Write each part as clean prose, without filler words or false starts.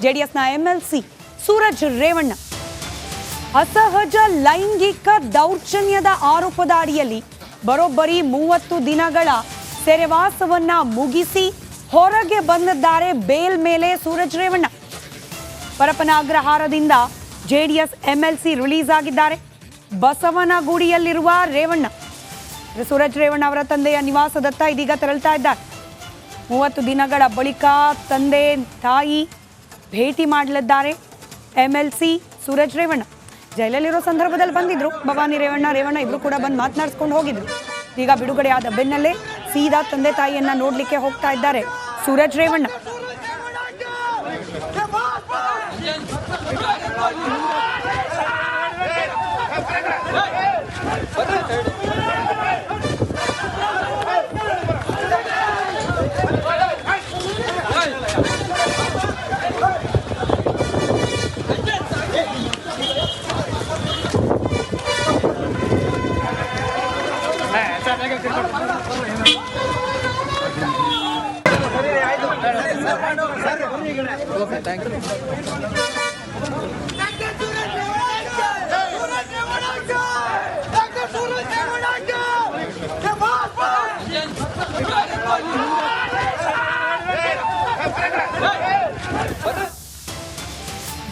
ಜೆಡಿಎಸ್ನ ಎಂಎಲ್ಸಿ ಸೂರಜ್ ರೇವಣ್ಣ ಅಸಹಜ ಲೈಂಗಿಕ ದೌರ್ಜನ್ಯದ ಆರೋಪದ ಅಡಿಯಲ್ಲಿ ಬರೋಬ್ಬರಿ 30 ದಿನಗಳ ಸೆರೆವಾಸವನ್ನ ಮುಗಿಸಿ ಹೊರಗೆ ಬಂದಿದ್ದಾರೆ ಬೇಲ್ ಮೇಲೆ ಸೂರಜ್ ರೇವಣ್ಣ. ಪರಪ್ಪನ ಅಗ್ರಹಾರದಿಂದ ಜೆಡಿಎಸ್ ಎಂಎಲ್ಸಿ ರಿಲೀಸ್ ಆಗಿದ್ದಾರೆ. ಬಸವನಗುಡಿಯಲ್ಲಿರುವ ರೇವಣ್ಣ ಸೂರಜ್ ರೇವಣ್ಣ ಅವರ ತಂದೆಯ ನಿವಾಸದತ್ತ ಇದೀಗ ತೆರಳುತ್ತಾ ಇದ್ದಾರೆ. 30 ದಿನಗಳ ಬಳಿಕ ತಂದೆ ತಾಯಿ ಭೇಟಿ ಮಾಡಲಿದ್ದಾರೆ ಎಂಎಲ್ಸಿ ಸೂರಜ್ ರೇವಣ್ಣ. ಜೈಲಲ್ಲಿರೋ ಸಂದರ್ಭದಲ್ಲಿ ಬಂದಿದ್ರು ಭವಾನಿ ರೇವಣ್ಣ ಇಬ್ರು ಕೂಡ ಬಂದು ಮಾತನಾಡಿಸ್ಕೊಂಡು ಹೋಗಿದ್ರು. ಈಗ ಬಿಡುಗಡೆ ಆದ ಬೆನ್ನಲ್ಲೇ ಸೀದಾ ತಂದೆ ತಾಯಿಯನ್ನ ನೋಡ್ಲಿಕ್ಕೆ ಹೋಗ್ತಾ ಇದ್ದಾರೆ ಸೂರಜ್ ರೇವಣ್ಣ.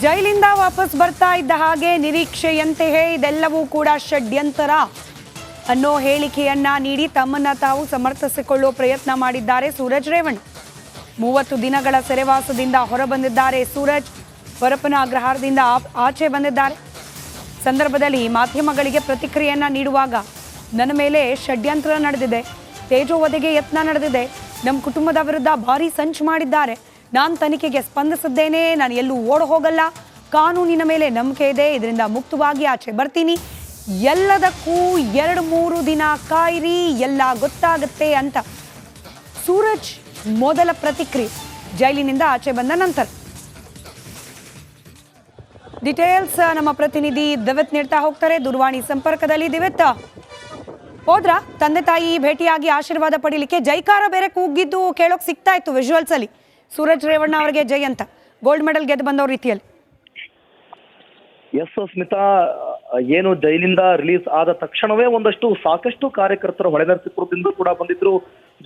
ಜೈಲಿಂದ ವಾಪಸ್ ಬರ್ತಾ ಇದ್ದ ಹಾಗೆ ನಿರೀಕ್ಷೆಯಂತೆಯೇ ಇದೆಲ್ಲವೂ ಕೂಡ ಷಡ್ಯಂತರ ಅನ್ನೋ ಹೇಳಿಕೆಯನ್ನ ನೀಡಿ ತಮ್ಮನ್ನ ತಾವು ಸಮರ್ಥಿಸಿಕೊಳ್ಳುವ ಪ್ರಯತ್ನ ಮಾಡಿದ್ದಾರೆ ಸೂರಜ್ ರೇವಣ್ಣ. 30 ದಿನಗಳ ಸೆರೆವಾಸದಿಂದ ಹೊರಬಂದಿದ್ದಾರೆ ಸೂರಜ್. ಪರಪ್ಪನ ಅಗ್ರಹಾರದಿಂದ ಆಚೆ ಬಂದಿದ್ದಾರೆ. ಸಂದರ್ಭದಲ್ಲಿ ಮಾಧ್ಯಮಗಳಿಗೆ ಪ್ರತಿಕ್ರಿಯೆಯನ್ನ ನೀಡುವಾಗ ನನ್ನ ಮೇಲೆ ಷಡ್ಯಂತ್ರ ನಡೆದಿದೆ, ತೇಜೋವಧೆಗೆ ಯತ್ನ ನಡೆದಿದೆ, ನಮ್ಮ ಕುಟುಂಬದ ವಿರುದ್ಧ ಭಾರಿ ಸಂಚು ಮಾಡಿದ್ದಾರೆ, ನಾನು ತನಿಖೆಗೆ ಸ್ಪಂದಿಸಿದ್ದೇನೆ, ನಾನು ಎಲ್ಲೂ ಓಡ ಹೋಗಲ್ಲ, ಕಾನೂನಿನ ಮೇಲೆ ನಂಬಿಕೆ ಇದೆ, ಇದರಿಂದ ಮುಕ್ತವಾಗಿ ಆಚೆ ಬರ್ತೀನಿ, ಎಲ್ಲದಕ್ಕೂ 2-3 ದಿನ ಕಾಯಿರಿ, ಎಲ್ಲ ಗೊತ್ತಾಗುತ್ತೆ ಅಂತ ಸೂರಜ್ ಮೊದಲ ಪ್ರತಿಕ್ರಿಯೆ ಜೈಲಿನಿಂದ ಆಚೆ ಬಂದ ನಂತರ. ಡೀಟೇಲ್ಸ್ ನಮ್ಮ ಪ್ರತಿನಿಧಿ ದಿವಿತ್ ನೀಡ್ತಾ ಹೋಗ್ತಾರೆ ದೂರವಾಣಿ ಸಂಪರ್ಕದಲ್ಲಿ. ದಿವಿತ್, ಹೋದ್ರ ತಂದೆ ತಾಯಿ ಭೇಟಿಯಾಗಿ ಆಶೀರ್ವಾದ ಪಡೀಲಿಕ್ಕೆ ಜೈಕಾರ ಬೇರೆ ಕೂಗಿದ್ದು ಕೇಳೋಕ್ ಸಿಗ್ತಾ ಇತ್ತು ವಿಜುವಲ್ಸ್ ಅಲ್ಲಿ. ಸೂರಜ್ ರೇವಣ್ಣ ಅವರಿಗೆ ಜೈ ಅಂತ ಗೋಲ್ಡ್ ಮೆಡಲ್ ಗೆದ್ದು ಬಂದವ್ರ ರೀತಿಯಲ್ಲಿ. ಎಸ್ ಸ್ಮಿತಾ, ಏನು ಜೈಲಿಂದ ರಿಲೀಸ್ ಆದ ತಕ್ಷಣವೇ ಸಾಕಷ್ಟು ಕಾರ್ಯಕರ್ತರು ಹೊಳೆನರಸೀಪುರದಿಂದ ಕೂಡ ಬಂದಿದ್ರು.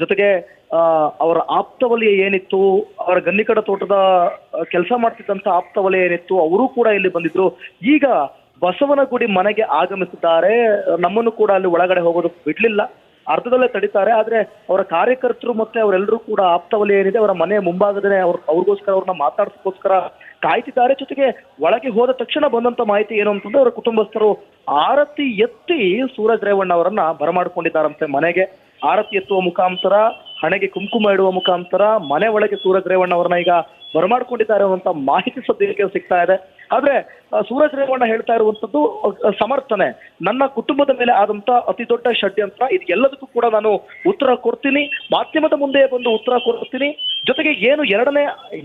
ಜೊತೆಗೆ ಅವರ ಆಪ್ತವಲಯ ಏನಿತ್ತು, ಅವರ ಗನ್ನಿಕಡ ತೋಟದ ಕೆಲಸ ಮಾಡ್ತಿದ್ದಂತ ಆಪ್ತವಲಯ ಏನಿತ್ತು, ಅವರು ಕೂಡ ಇಲ್ಲಿ ಬಂದಿದ್ರು. ಈಗ ಬಸವನಗುಡಿ ಮನೆಗೆ ಆಗಮಿಸಿದ್ದಾರೆ. ನಮ್ಮನ್ನು ಕೂಡ ಅಲ್ಲಿ ಒಳಗಡೆ ಹೋಗೋದಕ್ಕೆ ಬಿಡ್ಲಿಲ್ಲ, ಅರ್ಧದಲ್ಲೇ ತಡೀತಾರೆ. ಆದ್ರೆ ಅವರ ಕಾರ್ಯಕರ್ತರು ಮತ್ತೆ ಅವರೆಲ್ಲರೂ ಕೂಡ ಆಪ್ತವಲಯ ಏನಿದೆ ಅವರ ಮನೆ ಮುಂಭಾಗದಲ್ಲೇ ಅವ್ರಿಗೋಸ್ಕರ ಅವ್ರನ್ನ ಮಾತಾಡ್ಸೋಸ್ಕರ ಕಾಯ್ತಿದ್ದಾರೆ. ಜೊತೆಗೆ ಒಳಗೆ ಹೋದ ತಕ್ಷಣ ಬಂದಂತ ಮಾಹಿತಿ ಏನು ಅಂತಂದ್ರೆ ಅವರ ಕುಟುಂಬಸ್ಥರು ಆರತಿ ಎತ್ತಿ ಸೂರಜ್ ರೇವಣ್ಣ ಅವರನ್ನ ಬರಮಾಡ್ಕೊಂಡಿದ್ದಾರಂತೆ. ಮನೆಗೆ ಆರತಿ ಎತ್ತುವ ಮುಖಾಂತರ, ಹಣೆಗೆ ಕುಂಕುಮ ಇಡುವ ಮುಖಾಂತರ ಮನೆ ಒಳಗೆ ಸೂರಜ್ ರೇವಣ್ಣ ಅವರನ್ನ ಈಗ ಬರಮಾಡ್ಕೊಂಡಿದ್ದಾರೆ ಅನ್ನುವಂತ ಮಾಹಿತಿ ಸದ್ಯಕ್ಕೆ ಸಿಗ್ತಾ ಇದೆ. ಆದ್ರೆ ಸೂರಜ್ ರೇವಣ್ಣ ಹೇಳ್ತಾ ಇರುವಂತದ್ದು ಸಮರ್ಥನೆ, ನನ್ನ ಕುಟುಂಬದ ಮೇಲೆ ಆದಂತ ಅತಿ ದೊಡ್ಡ ಷಡ್ಯಂತ್ರ, ಇದು ಎಲ್ಲದಕ್ಕೂ ಕೂಡ ನಾನು ಉತ್ತರ ಕೊಡ್ತೀನಿ, ಮಾಧ್ಯಮದ ಮುಂದೆ ಬಂದು ಉತ್ತರ ಕೊಡ್ತೀನಿ. ಜೊತೆಗೆ ಏನು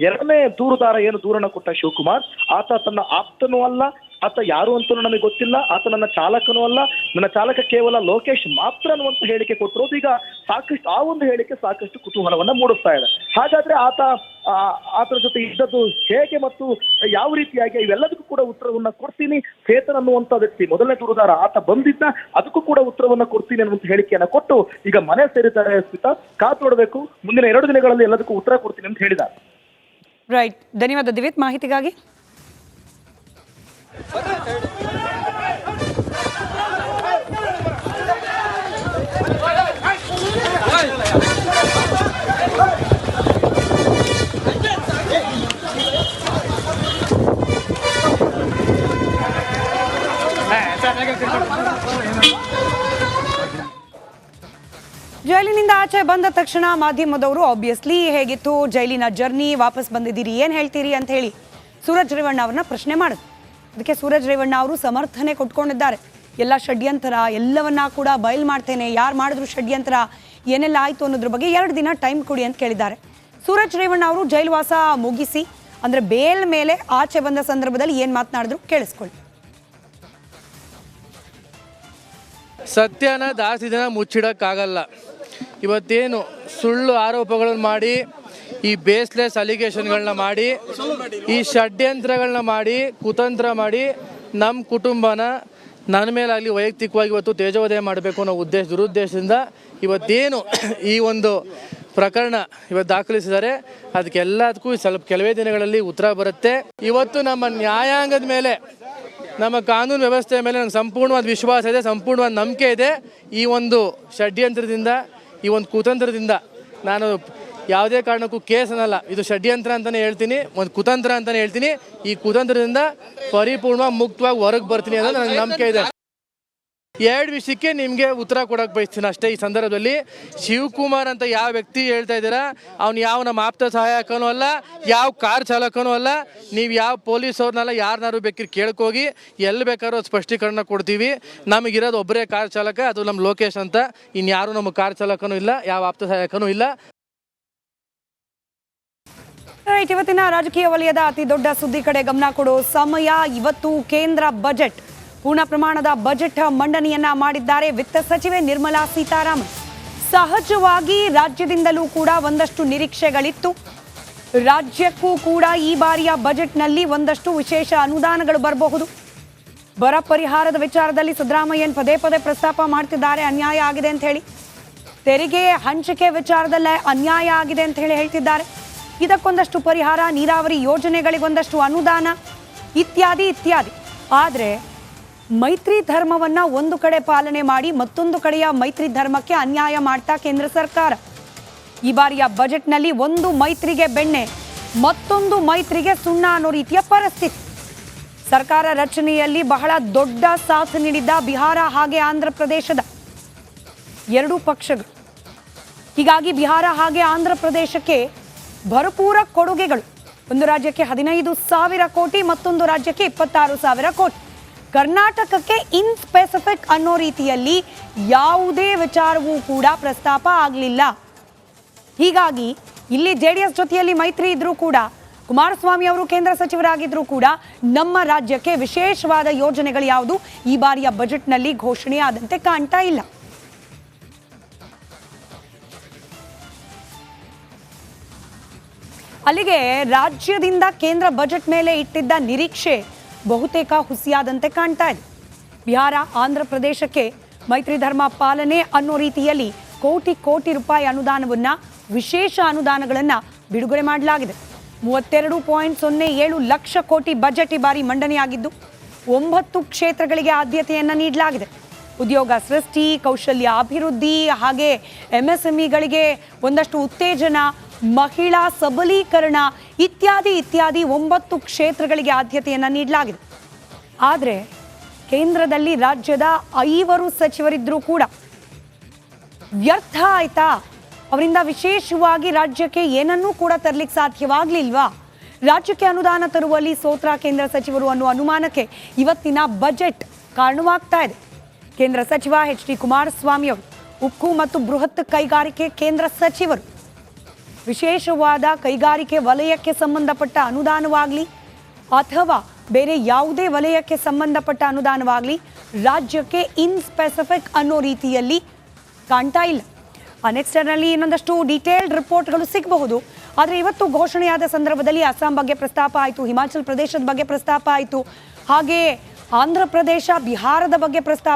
ಎರಡನೇ ದೂರುದಾರ ಏನು ದೂರನ್ನ ಕೊಟ್ಟ ಶಿವಕುಮಾರ್, ಆತ ತನ್ನ ಆಪ್ತನೂ ಅಲ್ಲ, ಆತ ಯಾರು ಅಂತೂ ನಮಗೆ ಗೊತ್ತಿಲ್ಲ, ಆತ ನನ್ನ ಚಾಲಕನೂ ಅಲ್ಲ, ನನ್ನ ಚಾಲಕ ಕೇವಲ ಲೋಕೇಶ್ ಮಾತ್ರ ಅನ್ನುವಂತ ಹೇಳಿಕೆ ಕೊಟ್ಟಿರೋದು ಈಗ ಸಾಕಷ್ಟು, ಆ ಒಂದು ಹೇಳಿಕೆ ಸಾಕಷ್ಟು ಕುತೂಹಲವನ್ನ ಮೂಡಿಸ್ತಾ ಇದೆ. ಹಾಗಾದ್ರೆ ಆತನ ಜೊತೆ ಇದ್ದದ್ದು ಹೇಗೆ ಮತ್ತು ಯಾವ ರೀತಿಯಾಗಿ, ಇವೆಲ್ಲದಕ್ಕೂ ಕೂಡ ಉತ್ತರವನ್ನ ಕೊಡ್ತೀನಿ. ಚೇತನ್ ಅನ್ನುವಂತ ವ್ಯಕ್ತಿ ಮೊದಲನೇ ದೂರುದಾರ, ಆತ ಬಂದಿದ್ದ, ಅದಕ್ಕೂ ಕೂಡ ಉತ್ತರವನ್ನ ಕೊಡ್ತೀನಿ ಅನ್ನುವಂತ ಹೇಳಿಕೆಯನ್ನ ಕೊಟ್ಟು ಈಗ ಮನೆ ಸೇರಿದ್ದಾರೆ. ಸ್ಮಿತಾ, ಕಾದು ನೋಡಬೇಕು, ಮುಂದಿನ 2 ದಿನಗಳಲ್ಲಿ ಎಲ್ಲದಕ್ಕೂ ಉತ್ತರ ಕೊಡ್ತೀನಿ ಅಂತ ಹೇಳಿದ್ದಾರೆ. ರೈಟ್, ಧನ್ಯವಾದ ದಿವಿತ್ ಮಾಹಿತಿಗಾಗಿ. ಜೈಲಿನಿಂದ ಆಚೆ ಬಂದ ತಕ್ಷಣ ಮಾಧ್ಯಮದವರು ಆಬ್ವಿಯಸ್ಲಿ ಹೇಗಿತ್ತು ಜೈಲಿನ ಜರ್ನಿ, ವಾಪಸ್ ಬಂದಿದ್ದೀರಿ, ಏನು ಹೇಳ್ತೀರಿ ಅಂತ ಹೇಳಿ ಸೂರಜ್ ರೇವಣ್ಣ ಅವ್ರನ್ನ ಪ್ರಶ್ನೆ ಮಾಡಿದ್ರು. ಅದಕ್ಕೆ ಸೂರಜ್ ರೇವಣ್ಣ ಅವರು ಸಮರ್ಥನೆ ಕೊಟ್ಕೊಂಡಿದ್ದಾರೆ. ಎಲ್ಲ ಷಡ್ಯಂತರ ಎಲ್ಲವನ್ನ ಕೂಡ ಬಯಲು ಮಾಡ್ತೇನೆ, ಯಾರು ಮಾಡಿದ್ರು ಷಡ್ಯಂತರ, ಏನೆಲ್ಲ ಆಯಿತು ಅನ್ನೋದ್ರ ಬಗ್ಗೆ 2 ದಿನ ಟೈಮ್ ಕೊಡಿ ಅಂತ ಕೇಳಿದ್ದಾರೆ. ಸೂರಜ್ ರೇವಣ್ಣ ಅವರು ಜೈಲುವಾಸ ಮುಗಿಸಿ ಅಂದರೆ ಬೇಲ್ ಮೇಲೆ ಆಚೆ ಬಂದ ಸಂದರ್ಭದಲ್ಲಿ ಏನು ಮಾತನಾಡಿದ್ರು ಕೇಳಿಸ್ಕೊಳ್ಳಿ. ಸತ್ಯನ ಜಾಸ್ತಿ ದಿನ ಮುಚ್ಚಿಡೋಕ್ಕಾಗಲ್ಲ. ಇವತ್ತೇನು ಸುಳ್ಳು ಆರೋಪಗಳನ್ನು ಮಾಡಿ ಈ ಬೇಸ್ಲೆಸ್ ಅಲಿಗೇಷನ್ಗಳನ್ನ ಮಾಡಿ, ಈ ಷಡ್ಯಂತ್ರಗಳನ್ನ ಮಾಡಿ, ಕುತಂತ್ರ ಮಾಡಿ ನಮ್ಮ ಕುಟುಂಬನ ನನ್ನ ಮೇಲಾಗಲಿ ವೈಯಕ್ತಿಕವಾಗಿ ಇವತ್ತು ತೇಜೋವಧೆ ಮಾಡಬೇಕು ಅನ್ನೋ ದುರುದ್ದೇಶದಿಂದ ಇವತ್ತೇನು ಈ ಒಂದು ಪ್ರಕರಣ ಇವತ್ತು ದಾಖಲಿಸಿದ್ದಾರೆ, ಅದಕ್ಕೆಲ್ಲದಕ್ಕೂ ಸ್ವಲ್ಪ ಕೆಲವೇ ದಿನಗಳಲ್ಲಿ ಉತ್ತರ ಬರುತ್ತೆ. ಇವತ್ತು ನಮ್ಮ ನ್ಯಾಯಾಂಗದ ಮೇಲೆ, ನಮ್ಮ ಕಾನೂನು ವ್ಯವಸ್ಥೆಯ ಮೇಲೆ ನನಗೆ ಸಂಪೂರ್ಣವಾದ ವಿಶ್ವಾಸ ಇದೆ, ಸಂಪೂರ್ಣವಾದ ನಂಬಿಕೆ ಇದೆ. ಈ ಒಂದು ಷಡ್ಯಂತ್ರದಿಂದ, ಈ ಒಂದು ಕುತಂತ್ರದಿಂದ ನಾನು ಯಾವುದೇ ಕಾರಣಕ್ಕೂ ಕೇಸ್ ಅನ್ನಲ್ಲ, ಇದು ಷಡ್ಯಂತ್ರ ಅಂತಲೇ ಹೇಳ್ತೀನಿ, ಒಂದು ಕುತಂತ್ರ ಅಂತಲೇ ಹೇಳ್ತೀನಿ. ಈ ಕುತಂತ್ರದಿಂದ ಪರಿಪೂರ್ಣವಾಗಿ ಮುಕ್ತವಾಗಿ ಹೊರಗೆ ಬರ್ತೀನಿ ಅನ್ನೋದು ನನಗೆ ನಂಬಿಕೆ ಇದೆ. 2 ವಿಷಯಕ್ಕೆ ನಿಮಗೆ ಉತ್ತರ ಕೊಡೋಕೆ ಬಯಸ್ತೀನಿ ಅಷ್ಟೇ. ಈ ಸಂದರ್ಭದಲ್ಲಿ ಶಿವಕುಮಾರ್ ಅಂತ ಯಾವ ವ್ಯಕ್ತಿ ಹೇಳ್ತಾ ಇದ್ದೀರಾ, ಅವ್ನು ಯಾವ ನಮ್ಮ ಆಪ್ತ ಸಹಾಯಕನೂ ಅಲ್ಲ, ಯಾವ ಕಾರ್ ಚಾಲಕನೂ ಅಲ್ಲ. ನೀವು ಯಾವ ಪೊಲೀಸ್ ಅವ್ರನ್ನೆಲ್ಲ ಯಾರನ್ನಾರು ಬೇಕಿದ್ರೆ ಕೇಳ್ಕೋಗಿ, ಎಲ್ಲಿ ಬೇಕಾದ್ರೂ ಸ್ಪಷ್ಟೀಕರಣ ಕೊಡ್ತೀವಿ. ನಮಗಿರೋದು ಒಬ್ಬರೇ ಕಾರ್ ಚಾಲಕ, ಅದು ನಮ್ಮ ಲೋಕೇಶ್ ಅಂತ. ಇನ್ಯಾರು ನಮ್ಮ ಕಾರ್ ಚಾಲಕನೂ ಇಲ್ಲ, ಯಾವ ಆಪ್ತ ಸಹಾಯಕನೂ ಇಲ್ಲ. ಇವತ್ತಿನ ರಾಜಕೀಯ ವಲಯದ ಅತಿ ದೊಡ್ಡ ಸುದ್ದಿ ಕಡೆ ಗಮನ ಕೊಡೋ ಸಮಯ. ಇವತ್ತು ಕೇಂದ್ರ ಬಜೆಟ್, ಪೂರ್ಣ ಪ್ರಮಾಣದ ಬಜೆಟ್ ಮಂಡನೆಯನ್ನ ಮಾಡಿದ್ದಾರೆ ವಿತ್ತ ಸಚಿವೆ ನಿರ್ಮಲಾ ಸೀತಾರಾಮನ್. ಸಹಜವಾಗಿ ರಾಜ್ಯದಿಂದಲೂ ಕೂಡ ಒಂದಷ್ಟು ನಿರೀಕ್ಷೆಗಳಿತ್ತು. ರಾಜ್ಯಕ್ಕೂ ಕೂಡ ಈ ಬಾರಿಯ ಬಜೆಟ್ನಲ್ಲಿ ಒಂದಷ್ಟು ವಿಶೇಷ ಅನುದಾನಗಳು ಬರಬಹುದು. ಬರ ಪರಿಹಾರದ ವಿಚಾರದಲ್ಲಿ ಸಿದ್ದರಾಮಯ್ಯನ್ ಪದೇ ಪದೇ ಪ್ರಸ್ತಾಪ ಮಾಡ್ತಿದ್ದಾರೆ, ಅನ್ಯಾಯ ಆಗಿದೆ ಅಂತ ಹೇಳಿ. ತೆರಿಗೆ ಹಂಚಿಕೆ ವಿಚಾರದಲ್ಲೇ ಅನ್ಯಾಯ ಆಗಿದೆ ಅಂತ ಹೇಳಿ ಹೇಳ್ತಿದ್ದಾರೆ. ಇದಕ್ಕೊಂದಷ್ಟು ಪರಿಹಾರ, ನೀರಾವರಿ ಯೋಜನೆಗಳಿಗೊಂದಷ್ಟು ಅನುದಾನ ಇತ್ಯಾದಿ ಇತ್ಯಾದಿ. ಆದರೆ ಮೈತ್ರಿ ಧರ್ಮವನ್ನು ಒಂದು ಕಡೆ ಪಾಲನೆ ಮಾಡಿ ಮತ್ತೊಂದು ಕಡೆಯ ಮೈತ್ರಿ ಧರ್ಮಕ್ಕೆ ಅನ್ಯಾಯ ಮಾಡ್ತಾ ಕೇಂದ್ರ ಸರ್ಕಾರ ಈ ಬಾರಿಯ ಬಜೆಟ್ನಲ್ಲಿ ಒಂದು ಮೈತ್ರಿಗೆ ಬೆಣ್ಣೆ, ಮತ್ತೊಂದು ಮೈತ್ರಿಗೆ ಸುಣ್ಣ ಅನ್ನೋ ರೀತಿಯ ಪರಿಸ್ಥಿತಿ. ಸರ್ಕಾರ ರಚನೆಯಲ್ಲಿ ಬಹಳ ದೊಡ್ಡ ಸಾಥ್ ನೀಡಿದ್ದ ಬಿಹಾರ ಹಾಗೆ ಆಂಧ್ರ ಪ್ರದೇಶದ 2 ಪಕ್ಷಗಳು. ಹೀಗಾಗಿ ಬಿಹಾರ ಹಾಗೆ ಆಂಧ್ರ ಪ್ರದೇಶಕ್ಕೆ ಭರಪೂರ ಕೊಡುಗೆಗಳು. ಒಂದು ರಾಜ್ಯಕ್ಕೆ 15,000 ಕೋಟಿ, ಮತ್ತೊಂದು ರಾಜ್ಯಕ್ಕೆ 26,000 ಕೋಟಿ. ಕರ್ನಾಟಕಕ್ಕೆ ಇನ್ ಸ್ಪೆಸಿಫಿಕ್ ಅನ್ನೋ ರೀತಿಯಲ್ಲಿ ಯಾವುದೇ ವಿಚಾರವೂ ಕೂಡ ಪ್ರಸ್ತಾಪ ಆಗಲಿಲ್ಲ. ಹೀಗಾಗಿ ಇಲ್ಲಿ JDS ಜೊತೆಯಲ್ಲಿ ಮೈತ್ರಿ ಇದ್ರೂ ಕೂಡ, ಕುಮಾರಸ್ವಾಮಿ ಅವರು ಕೇಂದ್ರ ಸಚಿವರಾಗಿದ್ರೂ ಕೂಡ ನಮ್ಮ ರಾಜ್ಯಕ್ಕೆ ವಿಶೇಷವಾದ ಯೋಜನೆಗಳು ಯಾವುದು ಈ ಬಾರಿಯ ಬಜೆಟ್ನಲ್ಲಿ ಘೋಷಣೆ ಆದಂತೆ ಕಾಣ್ತಾ ಇಲ್ಲ. ಅಲ್ಲಿಗೆ ರಾಜ್ಯದಿಂದ ಕೇಂದ್ರ ಬಜೆಟ್ ಮೇಲೆ ಇಟ್ಟಿದ್ದ ನಿರೀಕ್ಷೆ ಬಹುತೇಕ ಹುಸಿಯಾದಂತೆ ಕಾಣ್ತಾ ಇದೆ. ಬಿಹಾರ ಆಂಧ್ರ ಪ್ರದೇಶಕ್ಕೆ ಮೈತ್ರಿ ಧರ್ಮ ಪಾಲನೆ ಅನ್ನೋ ರೀತಿಯಲ್ಲಿ ಕೋಟಿ ಕೋಟಿ ರೂಪಾಯಿ ಅನುದಾನವನ್ನು, ವಿಶೇಷ ಅನುದಾನಗಳನ್ನು ಬಿಡುಗಡೆ ಮಾಡಲಾಗಿದೆ. 32.07 ಲಕ್ಷ ಕೋಟಿ ಬಜೆಟ್ ಈ ಬಾರಿ ಮಂಡನೆಯಾಗಿದ್ದು 9 ಕ್ಷೇತ್ರಗಳಿಗೆ ಆದ್ಯತೆಯನ್ನು ನೀಡಲಾಗಿದೆ. ಉದ್ಯೋಗ ಸೃಷ್ಟಿ, ಕೌಶಲ್ಯ ಅಭಿವೃದ್ಧಿ, ಹಾಗೆ MSMEಗಳಿಗೆ ಒಂದಷ್ಟು ಉತ್ತೇಜನ, ಮಹಿಳಾ ಸಬಲೀಕರಣ ಇತ್ಯಾದಿ ಇತ್ಯಾದಿ 9 ಕ್ಷೇತ್ರಗಳಿಗೆ ಆದ್ಯತೆಯನ್ನು ನೀಡಲಾಗಿದೆ. ಆದರೆ ಕೇಂದ್ರದಲ್ಲಿ ರಾಜ್ಯದ 5 ಸಚಿವರಿದ್ದರೂ ಕೂಡ ವ್ಯರ್ಥ ಆಯ್ತಾ? ಅವರಿಂದ ವಿಶೇಷವಾಗಿ ರಾಜ್ಯಕ್ಕೆ ಏನನ್ನೂ ಕೂಡ ತರಲಿಕ್ಕೆ ಸಾಧ್ಯವಾಗಲಿಲ್ವಾ? ರಾಜ್ಯಕ್ಕೆ ಅನುದಾನ ತರುವಲ್ಲಿ ಸೋತ್ರ ಕೇಂದ್ರ ಸಚಿವರು ಅನ್ನೋ ಅನುಮಾನಕ್ಕೆ ಇವತ್ತಿನ ಬಜೆಟ್ ಕಾರಣವಾಗ್ತಾ ಇದೆ. ಕೇಂದ್ರ ಸಚಿವ HD ಕುಮಾರಸ್ವಾಮಿ ಅವರು ಉಕ್ಕು ಮತ್ತು ಬೃಹತ್ ಕೈಗಾರಿಕೆ ಕೇಂದ್ರ ಸಚಿವರು. ವಿಶೇಷವಾದ ಕೈಗಾರಿಕೆ ವಲಯಕ್ಕೆ ಸಂಬಂಧಪಟ್ಟ ಅನುದಾನವಾಗಲಿ ಅಥವಾ ಬೇರೆ ಯಾವುದೇ ವಲಯಕ್ಕೆ ಸಂಬಂಧಪಟ್ಟ ಅನುದಾನವಾಗಲಿ ರಾಜ್ಯಕ್ಕೆ ಇನ್ ಸ್ಪೆಸಿಫಿಕ್ ಅನ್ನೋ ರೀತಿಯಲ್ಲಿ ಕಾಣ್ತಾ ಇಲ್ಲ. ನೆಕ್ಸ್ಟ್ನಲ್ಲಿ ಇನ್ನೊಂದಷ್ಟು ಡೀಟೇಲ್ಡ್ ರಿಪೋರ್ಟ್ಗಳು ಸಿಗಬಹುದು. ಆದರೆ ಇವತ್ತು ಘೋಷಣೆಯಾದ ಸಂದರ್ಭದಲ್ಲಿ ಅಸ್ಸಾಂ ಬಗ್ಗೆ ಪ್ರಸ್ತಾಪ ಆಯಿತು, ಹಿಮಾಚಲ ಪ್ರದೇಶದ ಬಗ್ಗೆ ಪ್ರಸ್ತಾಪ ಆಯಿತು, ಹಾಗೆ ಆಂಧ್ರ ಪ್ರದೇಶ, ಬಿಹಾರದ ಬಗ್ಗೆ ಪ್ರಸ್ತಾಪ